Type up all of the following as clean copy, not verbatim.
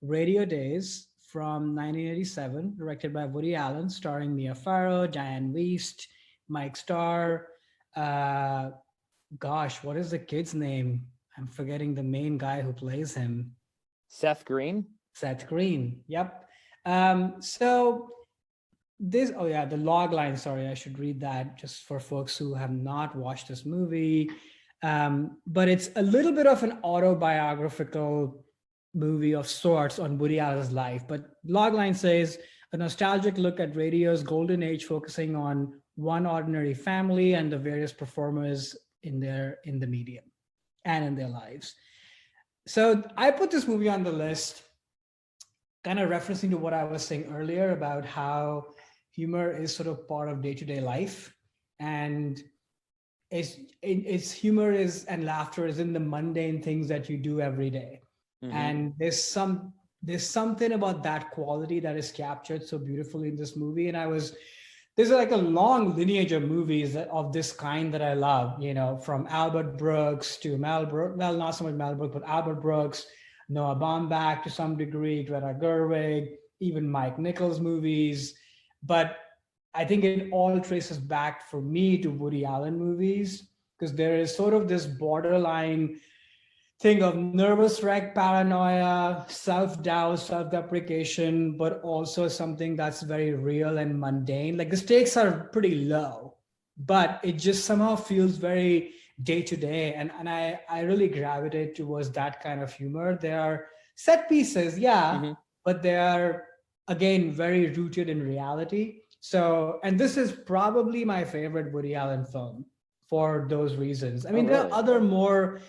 Radio Days from 1987, directed by Woody Allen, starring Mia Farrow, Diane Wiest, Mike Starr. Uh, Gosh, what is the kid's name? I'm forgetting the main guy who plays him. Seth Green. Seth Green. Yep. So this, oh yeah, the log line. Sorry, I should read that just for folks who have not watched this movie. But it's a little bit of an autobiographical movie of sorts on Woody Allen's life. But logline says a nostalgic look at radio's golden age, focusing on one ordinary family and the various performers in the medium and in their lives. So I put this movie on the list, kind of referencing to what I was saying earlier about how humor is sort of part of day-to-day life, and it's humor is and laughter is in the mundane things that you do every day. And there's something about that quality that is captured so beautifully in this movie. And there's like a long lineage of movies of this kind that I love, from Albert Brooks to Mel Brooks, well, not so much Mel Brooks, but Albert Brooks, Noah Baumbach to some degree, Greta Gerwig, even Mike Nichols movies. But I think it all traces back for me to Woody Allen movies, because there is sort of this borderline thing of nervous wreck, paranoia, self-doubt, self-deprecation, but also something that's very real and mundane. Like the stakes are pretty low, but it just somehow feels very day-to-day. And I really gravitate towards that kind of humor. There are set pieces, yeah, but they are, again, very rooted in reality. So, and this is probably my favorite Woody Allen film for those reasons. I mean, there are other more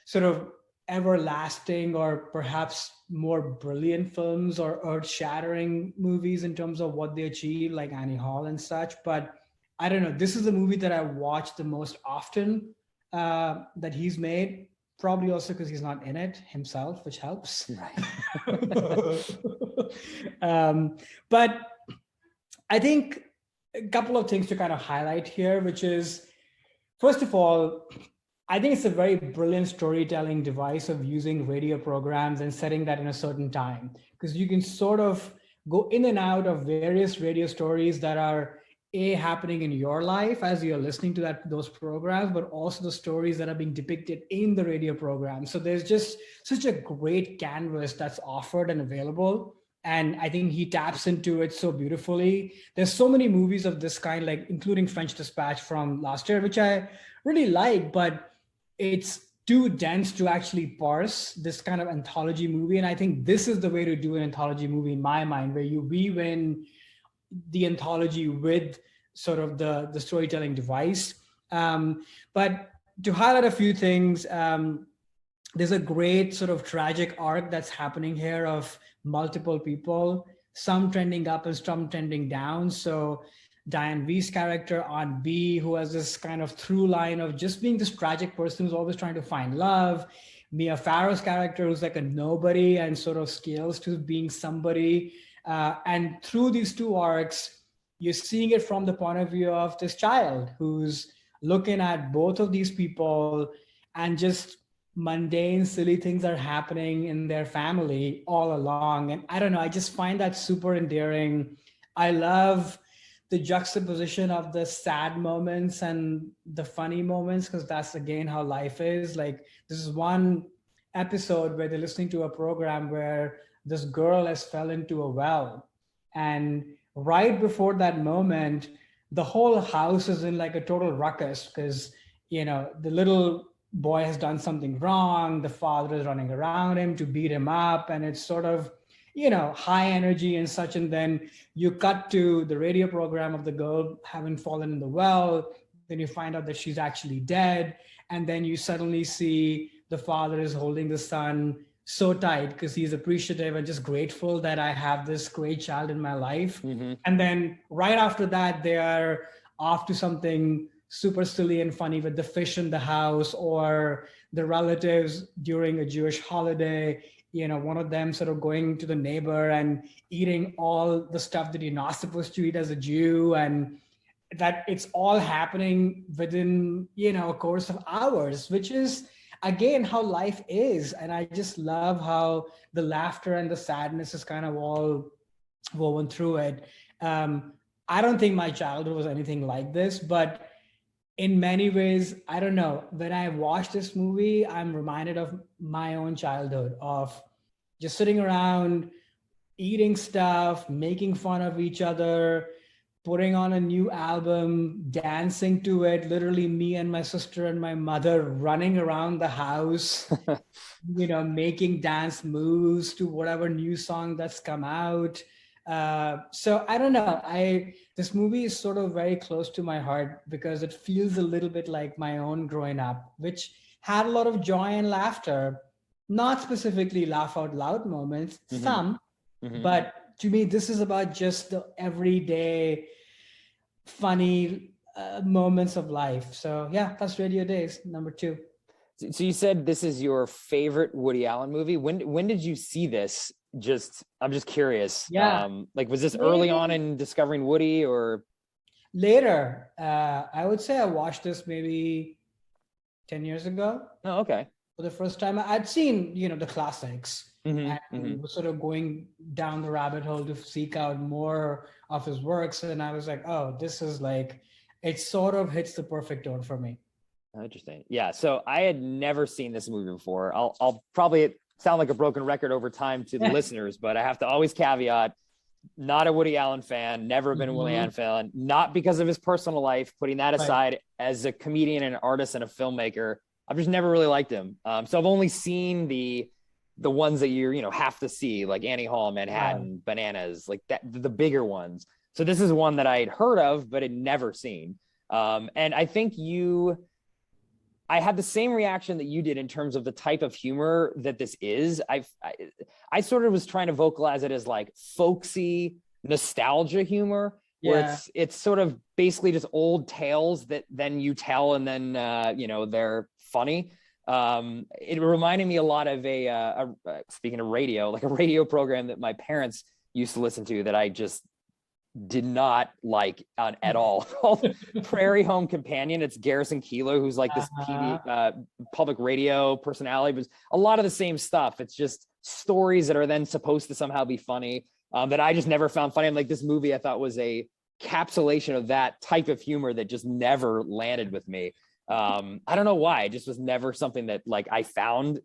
sort of everlasting or perhaps more brilliant films or earth-shattering movies in terms of what they achieve, like Annie Hall and such. But I don't know, this is the movie that I watch the most often that he's made, probably also because he's not in it himself, which helps. Right. But I think a couple of things to kind of highlight here, which is, first of all, I think it's a very brilliant storytelling device of using radio programs and setting that in a certain time, because you can sort of go in and out of various radio stories that are happening in your life as you're listening to those programs, but also the stories that are being depicted in the radio program. So there's just such a great canvas that's offered and available. And I think he taps into it so beautifully. There's so many movies of this kind, like including French Dispatch from last year, which I really like, but it's too dense to actually parse this kind of anthology movie. And I think this is the way to do an anthology movie in my mind, where you weave in the anthology with sort of the storytelling device. But to highlight a few things, there's a great sort of tragic arc that's happening here of multiple people, some trending up and some trending down. So Diane V's character, Aunt B, who has this kind of through line of just being this tragic person who's always trying to find love. Mia Farrow's character, who's like a nobody and sort of scales to being somebody. And through these two arcs, you're seeing it from the point of view of this child who's looking at both of these people, and just mundane, silly things are happening in their family all along. And I don't know, I just find that super endearing. I love the juxtaposition of the sad moments and the funny moments, because that's again how life is. Like, this is one episode where they're listening to a program where this girl has fell into a well, and right before that moment, the whole house is in like a total ruckus, because the little boy has done something wrong, the father is running around him to beat him up, and it's sort of high energy and such. And then you cut to the radio program of the girl having fallen in the well. Then you find out that she's actually dead. And then you suddenly see the father is holding the son so tight because he's appreciative and just grateful that I have this great child in my life. And then right after that, they are off to something super silly and funny with the fish in the house, or the relatives during a Jewish holiday, one of them sort of going to the neighbor and eating all the stuff that you're not supposed to eat as a Jew. And that it's all happening within, a course of hours, which is, again, how life is. And I just love how the laughter and the sadness is kind of all woven through it. I don't think my childhood was anything like this, but in many ways, I don't know. When I watch this movie, I'm reminded of my own childhood, of just sitting around, eating stuff, making fun of each other, putting on a new album, dancing to it, literally me and my sister and my mother running around the house, making dance moves to whatever new song that's come out. So I don't know. This movie is sort of very close to my heart because it feels a little bit like my own growing up, which had a lot of joy and laughter, not specifically laugh out loud moments, some, but to me, this is about just the everyday funny moments of life. So yeah, that's Radio Days, number 2. So you said this is your favorite Woody Allen movie. When did you see this? I'm just curious. Yeah. Was this early on in discovering Woody or later? I would say I watched this maybe 10 years ago. Oh, okay. For the first time. I'd seen, the classics and was sort of going down the rabbit hole to seek out more of his works. And I was like, oh, this is it sort of hits the perfect tone for me. Interesting. Yeah. So I had never seen this movie before. I'll probably sound like a broken record over time to the listeners, but I have to always caveat, not a Woody Allen fan, never been a Woody Allen fan, not because of his personal life, putting that aside. As a comedian and an artist and a filmmaker, I've just never really liked him. So I've only seen the ones that you have to see, like Annie Hall, Manhattan, Bananas, like that, the bigger ones. So this is one that I'd heard of, but had never seen. And I think I had the same reaction that you did in terms of the type of humor that this is. I sort of was trying to vocalize it as like folksy nostalgia humor, where it's sort of basically just old tales that then you tell and then they're funny. It reminded me a lot of speaking of radio, like a radio program that my parents used to listen to that I just did not like at all, called Prairie Home Companion. It's Garrison Keillor, who's like this public radio personality, but a lot of the same stuff. It's just stories that are then supposed to somehow be funny, that I just never found funny. And like this movie, I thought was a capsulation of that type of humor that just never landed with me. I don't know why. It just was never something that like I found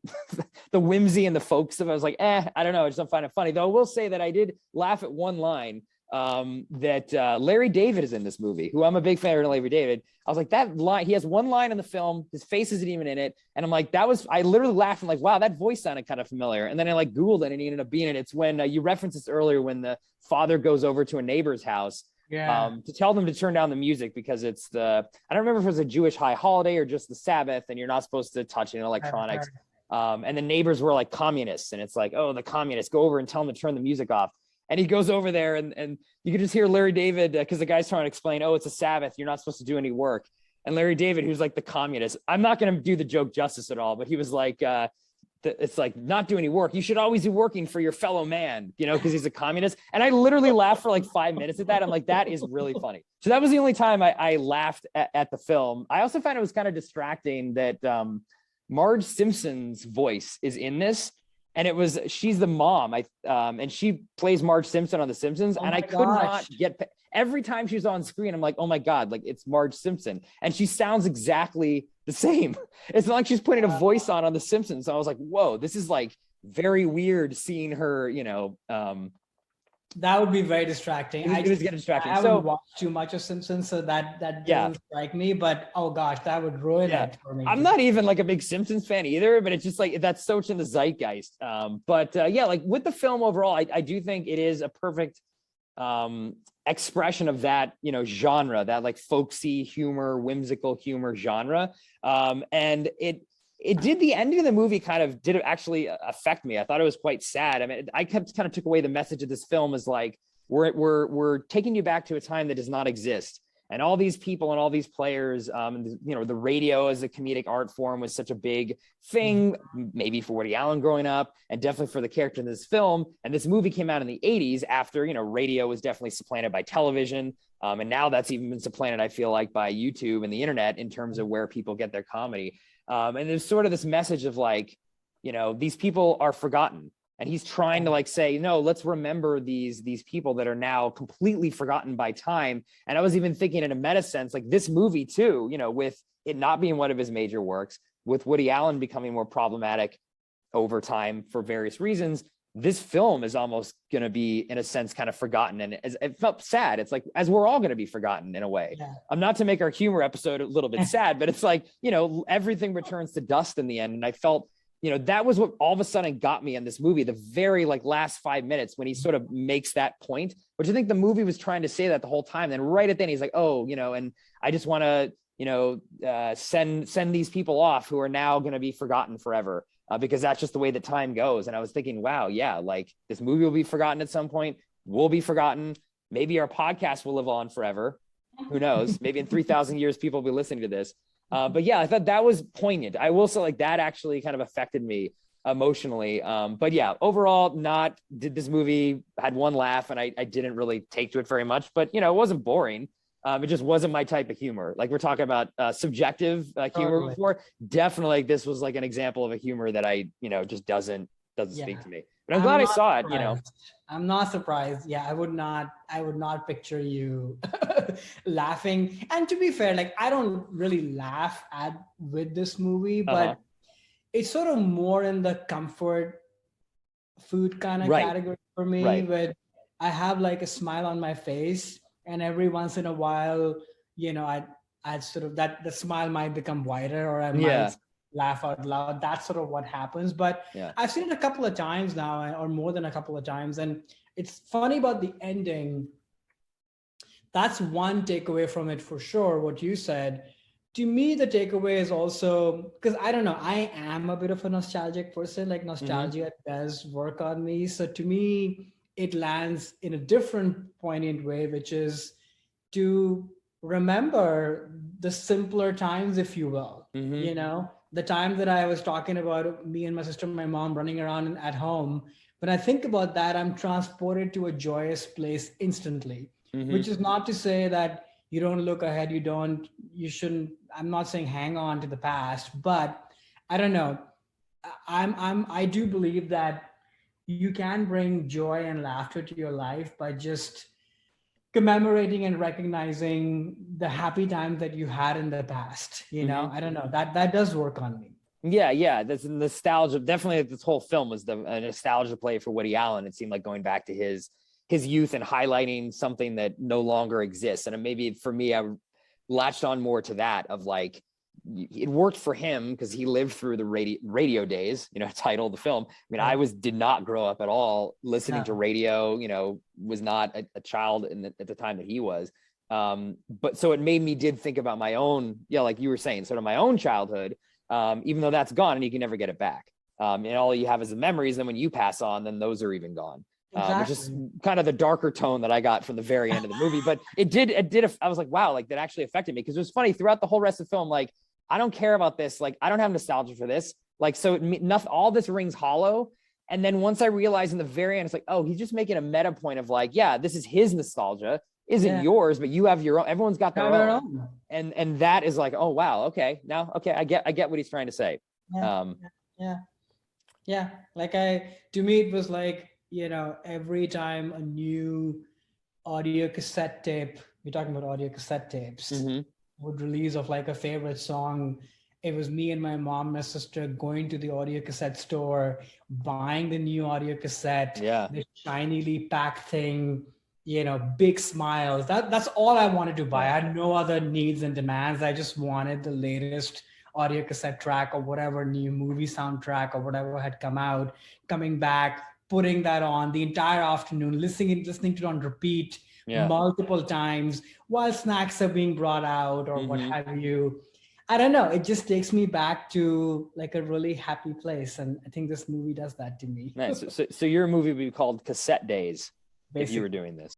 the whimsy and the folk stuff. I was like, I don't know. I just don't find it funny. Though I will say that I did laugh at one line that Larry David is in this movie, who I'm a big fan of Larry David. I was like, that line, he has one line in the film, his face isn't even in it. And I'm like, I literally laughed. I'm like, wow, that voice sounded kind of familiar. And then I like Googled it and he ended up being in it. It's when you referenced this earlier, when the father goes over to a neighbor's house to tell them to turn down the music because it's I don't remember if it was a Jewish high holiday or just the Sabbath and you're not supposed to touch any electronics. And the neighbors were like communists. And it's like, oh, the communists, go over and tell them to turn the music off. And he goes over there and you can just hear Larry David, because the guy's trying to explain, oh, it's a Sabbath, you're not supposed to do any work. And Larry David, who's like the communist, I'm not going to do the joke justice at all, but he was like, it's like, not do any work. You should always be working for your fellow man, because he's a communist. And I literally laughed for like 5 minutes at that. I'm like, that is really funny. So that was the only time I laughed at the film. I also found it was kind of distracting that Marge Simpson's voice is in this. And she's the mom, and she plays Marge Simpson on The Simpsons. And I could not get, every time she's on screen, I'm like, oh my God, like it's Marge Simpson. And she sounds exactly the same. It's not like she's putting a voice on The Simpsons. So I was like, whoa, this is like very weird seeing her, that would be very distracting. It was getting distracting. I would watch too much of Simpsons, so that doesn't strike me. But oh gosh, that would ruin it for me. I'm not even like a big Simpsons fan either, but it's just like that's so much in the zeitgeist. But like with the film overall, I do think it is a perfect expression of that genre, that like folksy humor, whimsical humor genre. And it did, the ending of the movie kind of did actually affect me. I thought it was quite sad. I mean, I kind of took away the message of this film as like, we're taking you back to a time that does not exist. And all these people and all these players, the radio as a comedic art form was such a big thing, maybe for Woody Allen growing up, and definitely for the character in this film. And this movie came out in the 80s after, radio was definitely supplanted by television. And now that's even been supplanted, I feel like, by YouTube and the internet in terms of where people get their comedy. And there's sort of this message of like, you know, these people are forgotten. And he's trying to like say, no, let's remember these people that are now completely forgotten by time. And I was even thinking in a meta sense, like this movie too, you know, with it not being one of his major works, with Woody Allen becoming more problematic over time for various reasons, this film is almost going to be, in a sense, kind of forgotten. And it felt sad. It's like, as we're all going to be forgotten in a way. Yeah. I'm not to make our humor episode a little bit sad, but it's like, you know, everything returns to dust in the end. And I felt, you know, that was what all of a sudden got me in this movie, the very like last 5 minutes when he sort of makes that point, which I think the movie was trying to say that the whole time. Then right at the end, he's like, oh, you know, and I just want to, you know, send these people off who are now going to be forgotten forever. Because that's just the way that time goes. And I was thinking, wow, yeah, like this movie will be forgotten at some point. We'll be forgotten. Maybe our podcast will live on forever. Who knows? Maybe in 3,000 years, people will be listening to this. But yeah, I thought that was poignant. I will say like that actually kind of affected me emotionally. But yeah, overall, this movie had one laugh and I didn't really take to it very much, but you know, it wasn't boring. It just wasn't my type of humor. Like we're talking about subjective humor before. Definitely, this was like an example of a humor that I, you know, just doesn't speak to me. But I'm glad I saw it. You know, I'm not surprised. Yeah, I would not picture you laughing. And to be fair, like I don't really laugh with this movie, but it's sort of more in the comfort food kind of category for me. Where I have like a smile on my face. And every once in a while, you know, I'd sort of the smile might become wider or I might laugh out loud. That's sort of what happens. But I've seen it a couple of times now or more than a couple of times. And it's funny about the ending. That's one takeaway from it for sure, what you said. To me, the takeaway is also, because I don't know, I am a bit of a nostalgic person, like nostalgia does work on me. So to me, it lands in a different poignant way, which is to remember the simpler times, if you will. You know, the time that I was talking about me and my sister and my mom running around at home. When I think about that, I'm transported to a joyous place instantly, which is not to say that you don't look ahead. You shouldn't, I'm not saying hang on to the past, but I don't know. I do believe that you can bring joy and laughter to your life by just commemorating and recognizing the happy times that you had in the past. You know, I don't know, that does work on me. Yeah. That's nostalgia. Definitely this whole film was a nostalgia play for Woody Allen. It seemed like going back to his youth and highlighting something that no longer exists. And maybe for me, I latched on more to that of like, it worked for him because he lived through the radio days, you know, title of the film. I mean, I did not grow up at all listening to radio, you know, was not a child at the time that he was. But so it made me did think about my own, like you were saying, sort of my own childhood, even though that's gone and you can never get it back. And all you have is the memories. Then when you pass on, then those are even gone. Which is kind of the darker tone that I got from the very end of the movie. But it did. I was like, wow, like that actually affected me. Because it was funny throughout the whole rest of the film, like, I don't care about this. Like, I don't have nostalgia for this. Like, so nothing, all this rings hollow. And then once I realized in the very end, it's like, oh, he's just making a meta point of like, yeah, this is his nostalgia, isn't yours, but you have your own. Everyone's got their own. And that is like, oh, wow. Okay. Now, okay. I get what he's trying to say. Yeah. Like to me, it was like, you know, every time a new audio cassette tape, we're talking about audio cassette tapes, would release of like a favorite song, it was me and my mom and my sister going to the audio cassette store, buying the new audio cassette, the shinily packed thing, you know, big smiles. That's all I wanted to buy. I had no other needs and demands. I just wanted the latest audio cassette track or whatever new movie soundtrack or whatever had come out, coming back, putting that on the entire afternoon, listening to it on repeat multiple times while snacks are being brought out or what have you. I don't know. It just takes me back to like a really happy place. And I think this movie does that to me. Nice. So your movie would be called Cassette Days if you were doing this.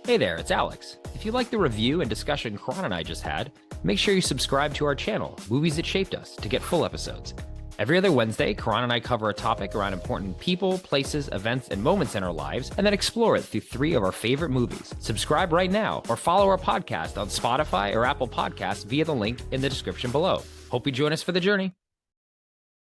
Hey there, it's Alex. If you like the review and discussion Karan and I just had, make sure you subscribe to our channel, Movies That Shaped Us, to get full episodes. Every other Wednesday, Karan and I cover a topic around important people, places, events, and moments in our lives, and then explore it through 3 of our favorite movies. Subscribe right now or follow our podcast on Spotify or Apple Podcasts via the link in the description below. Hope you join us for the journey.